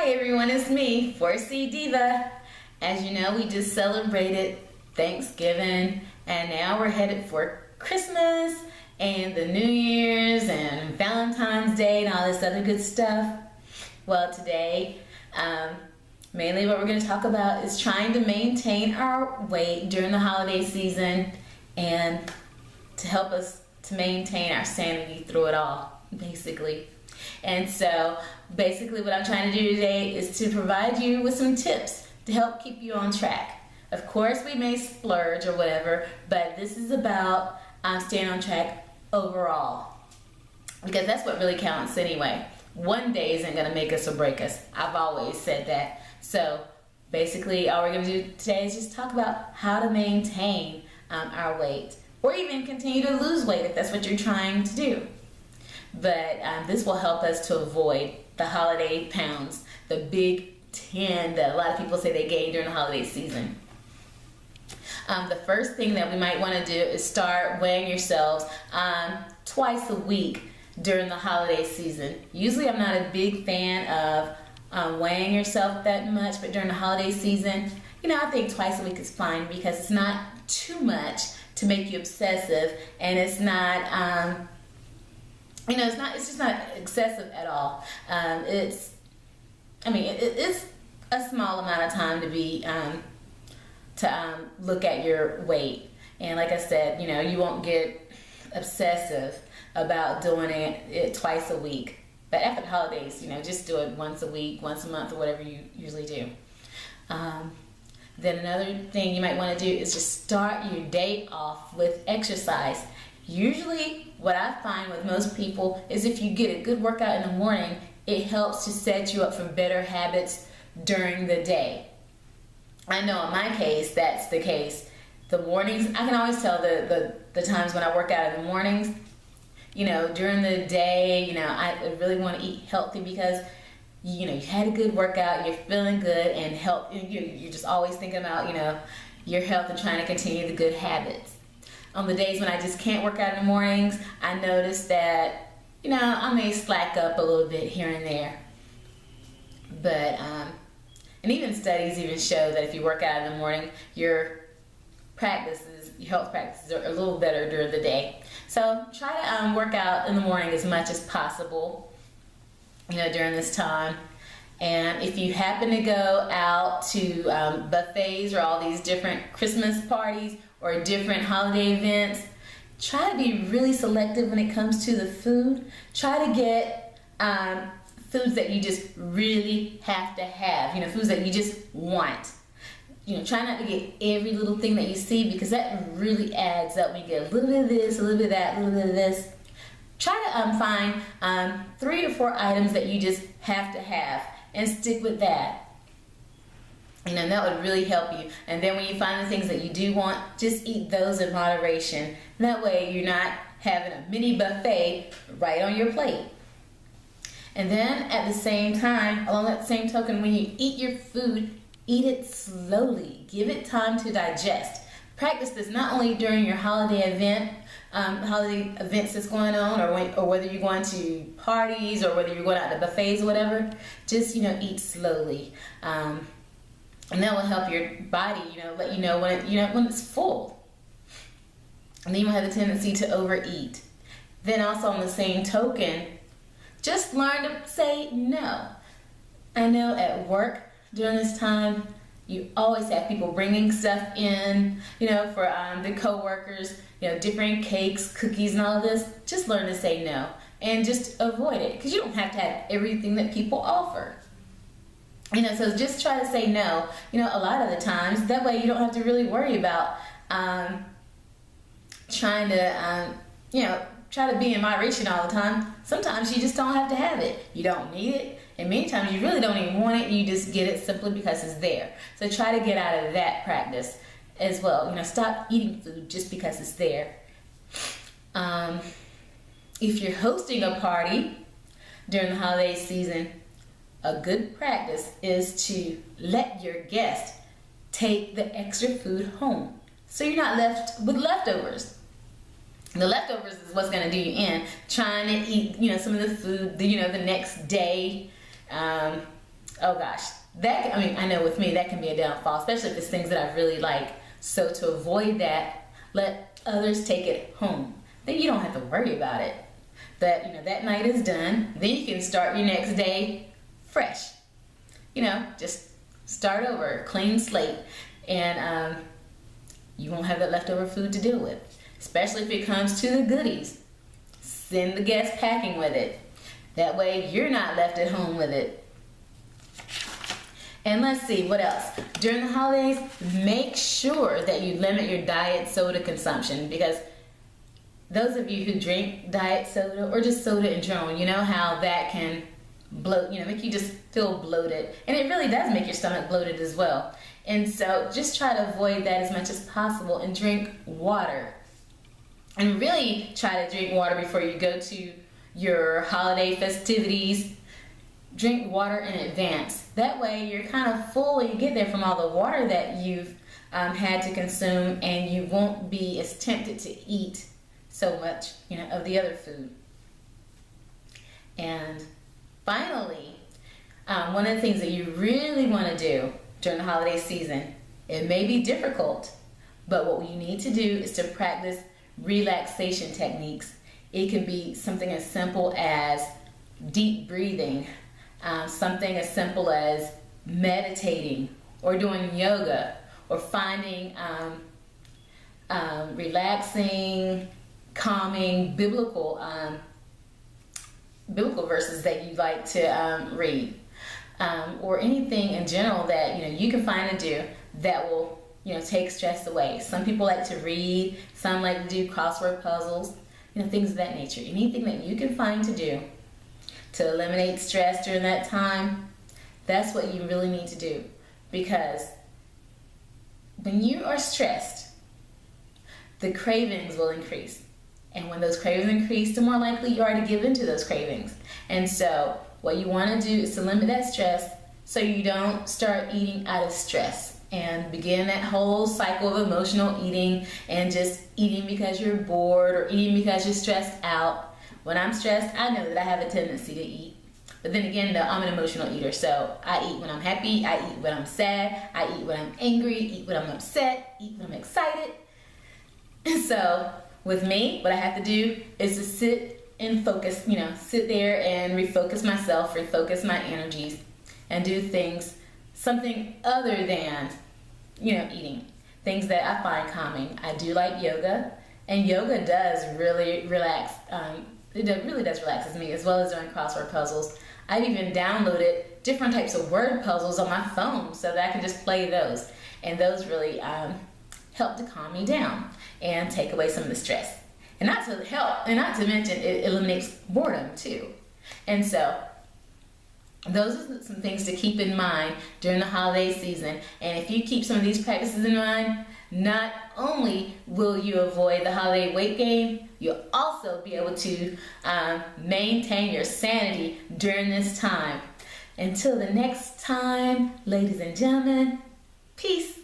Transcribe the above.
Hi everyone, it's me, 4C Diva. As you know, we just celebrated Thanksgiving and now we're headed for Christmas and the New Year's and Valentine's Day and all this other good stuff. Well, today, mainly what we're going to talk about is trying to maintain our weight during the holiday season and to help us to maintain our sanity through it all, basically. And so basically what I'm trying to do today is to provide you with some tips to help keep you on track. Of course, we may splurge or whatever, but this is about staying on track overall, because that's what really counts anyway. One day isn't going to make us or break us. I've always said that. So basically all we're going to do today is just talk about how to maintain our weight, or even continue to lose weight if that's what you're trying to do. But this will help us to avoid the holiday pounds, the big 10 that a lot of people say they gain during the holiday season. The first thing that we might want to do is start weighing yourselves twice a week during the holiday season. Usually I'm not a big fan of weighing yourself that much, but during the holiday season, I think twice a week is fine because it's not too much to make you obsessive, and it's not it's just not excessive at all. It's a small amount of time to be to look at your weight, and like I said, you won't get obsessive about doing it twice a week. But after the holidays, just do it once a week, once a month, or whatever you usually do. Then another thing you might want to do is just start your day off with exercise. Usually what I find with most people is if you get a good workout in the morning, it helps to set you up for better habits during the day. I know in my case, that's the case. The mornings, I can always tell the times when I work out in the mornings. During the day, I really want to eat healthy because, you had a good workout, you're feeling good, and you're just always thinking about, your health and trying to continue the good habits. On the days when I just can't work out in the mornings, I notice that, I may slack up a little bit here and there. But, and even studies even show that if you work out in the morning, your health practices are a little better during the day. So try to work out in the morning as much as possible, during this time. And if you happen to go out to buffets or all these different Christmas parties or different holiday events, try to be really selective when it comes to the food. Try to get foods that you just really have to have, foods that you just want. Try not to get every little thing that you see, because that really adds up. When you get a little bit of this, a little bit of that, a little bit of this. Try to find 3 or 4 items that you just have to have and stick with that. That would really help you. And then when you find the things that you do want, just eat those in moderation. That way you're not having a mini buffet right on your plate. And then at the same time, along that same token, when you eat your food, eat it slowly. Give it time to digest. Practice this not only during your holiday events that's going on, or whether you're going to parties, or whether you're going out to buffets or whatever. Just eat slowly, and that will help your body, let you know when it's full, and then you won't have the tendency to overeat. Then also on the same token, just learn to say no. I know at work during this time, you always have people bringing stuff in, for the co-workers, different cakes, cookies, and all of this. Just learn to say no and just avoid it, because you don't have to have everything that people offer. So just try to say no, a lot of the times. That way you don't have to really worry about trying to, try to be in moderation all the time. Sometimes you just don't have to have it. You don't need it. And many times you really don't even want it. You just get it simply because it's there. So try to get out of that practice as well. Stop eating food just because it's there. If you're hosting a party during the holiday season, a good practice is to let your guest take the extra food home, so you're not left with leftovers. The leftovers is what's going to do you in. Trying to eat, some of the food, the next day, Oh gosh, I know with me that can be a downfall, especially if it's things that I really like. So to avoid that, let others take it home. Then you don't have to worry about it. That night is done. Then you can start your next day fresh. Just start over, clean slate, and you won't have that leftover food to deal with. Especially if it comes to the goodies, send the guests packing with it. That way you're not left at home with it. And let's see, what else? During the holidays, make sure that you limit your diet soda consumption, because those of you who drink diet soda or just soda in general, you know how that can bloat, make you just feel bloated. And it really does make your stomach bloated as well. And so just try to avoid that as much as possible and drink water. And really try to drink water before you go to your holiday festivities. Drink water in advance. That way you're kind of full when you get there from all the water that you've had to consume, and you won't be as tempted to eat so much, of the other food. And finally, one of the things that you really want to do during the holiday season, it may be difficult, but what you need to do is to practice relaxation techniques. It can be something as simple as deep breathing, something as simple as meditating or doing yoga, or finding relaxing, calming biblical verses that you like to read, or anything in general that you can find to do that will take stress away. Some people like to read, some like to do crossword puzzles, things of that nature. Anything that you can find to do to eliminate stress during that time, that's what you really need to do. Because when you are stressed, the cravings will increase. And when those cravings increase, the more likely you are to give into those cravings. And so what you want to do is to limit that stress so you don't start eating out of stress and begin that whole cycle of emotional eating and just eating because you're bored or eating because you're stressed out. When I'm stressed, I know that I have a tendency to eat. But then again, though, I'm an emotional eater. So I eat when I'm happy, I eat when I'm sad, I eat when I'm angry, eat when I'm upset, eat when I'm excited. So with me, what I have to do is to sit and focus, sit there and refocus myself, refocus my energies, and do something other than, eating. Things that I find calming. I do like yoga, and yoga does really relax. It really does relaxes me, as well as doing crossword puzzles. I've even downloaded different types of word puzzles on my phone so that I can just play those. And those really help to calm me down and take away some of the stress. And not to mention, it eliminates boredom too. And so those are some things to keep in mind during the holiday season. And if you keep some of these practices in mind, not only will you avoid the holiday weight gain, you'll also be able to maintain your sanity during this time. Until the next time, ladies and gentlemen, peace.